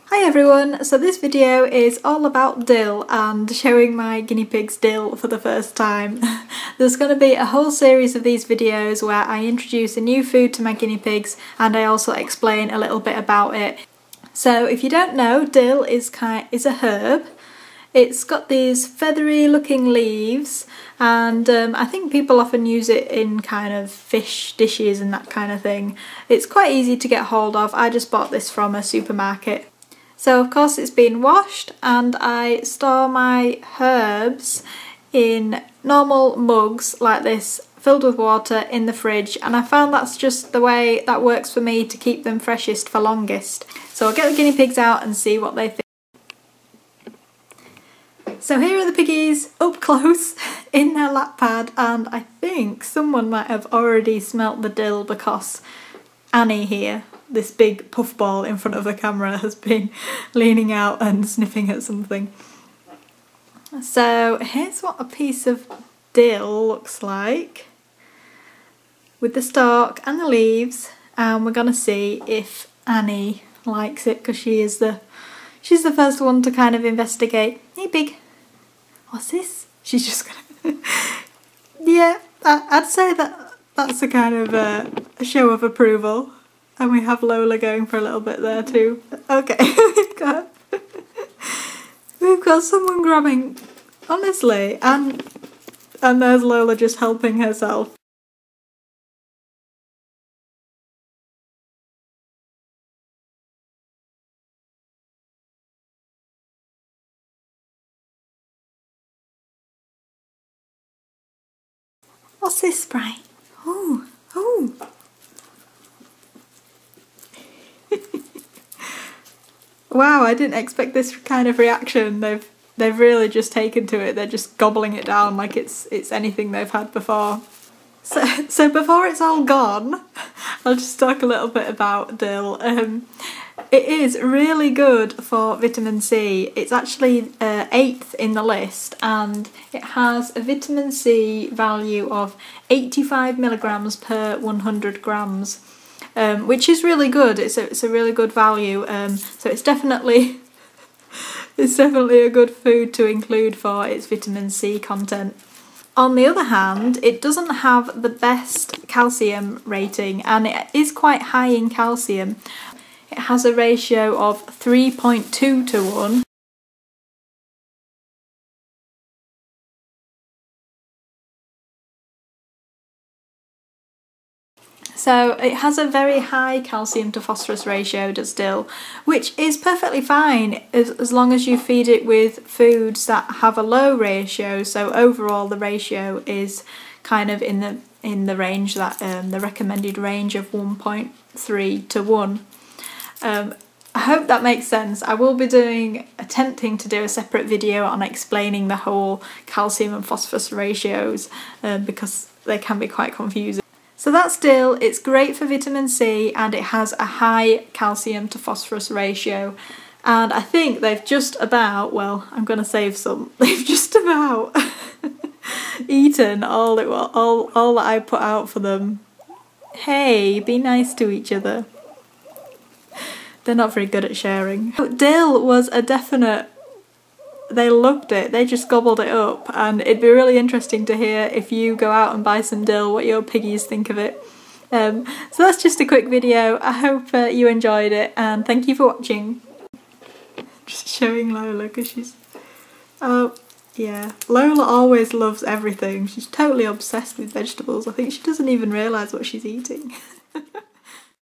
Hi everyone, so this video is all about Dill and showing my guinea pigs Dill for the first time. There's going to be a whole series of these videos where I introduce a new food to my guinea pigs and I also explain a little bit about it. So if you don't know, Dill is a herb. It's got these feathery looking leaves and I think people often use it in kind of fish dishes and that kind of thing. It's quite easy to get hold of. I just bought this from a supermarket. So of course it's been washed and I store my herbs in normal mugs like this filled with water in the fridge, and I found that's just the way that works for me to keep them freshest for longest. So I'll get the guinea pigs out and see what they think. So here are the piggies up close in their lap pad, and I think someone might have already smelt the dill because Annie here, this big puffball in front of the camera, has been leaning out and sniffing at something. So here's what a piece of dill looks like with the stalk and the leaves, and we're gonna see if Annie likes it because she's the first one to kind of investigate. Hey pig, what's this? She's just gonna yeah, I'd say that's a kind of a show of approval. And we have Lola going for a little bit there too. Okay, we've got someone grabbing, honestly, and there's Lola just helping herself. What's this, Sprite? Oh. Wow, I didn't expect this kind of reaction. They've really just taken to it. They're just gobbling it down like it's anything they've had before. So before it's all gone, I'll just talk a little bit about dill. It is really good for vitamin C. It's actually 8th in the list, and it has a vitamin C value of 85 milligrams per 100 grams. Which is really good. It's a really good value. So it's definitely a good food to include for its vitamin C content. On the other hand, it doesn't have the best calcium rating, and it is quite high in calcium. It has a ratio of 3.2 to 1. So it has a very high calcium to phosphorus ratio, does Dill, which is perfectly fine as long as you feed it with foods that have a low ratio. So overall the ratio is kind of in the range that the recommended range of 1.3 to 1. I hope that makes sense. I will be attempting to do a separate video on explaining the whole calcium and phosphorus ratios because they can be quite confusing. So that's Dill. It's great for vitamin C and it has a high calcium to phosphorus ratio, and I think they've just about, well, I'm going to save some, they've just about eaten all that I put out for them. Hey, be nice to each other. They're not very good at sharing. Dill was a definite, they loved it, they just gobbled it up, and it'd be really interesting to hear if you go out and buy some dill what your piggies think of it. So that's just a quick video. I hope you enjoyed it, and thank you for watching. Just showing Lola because she's, oh yeah, Lola always loves everything. She's totally obsessed with vegetables. I think she doesn't even realise what she's eating.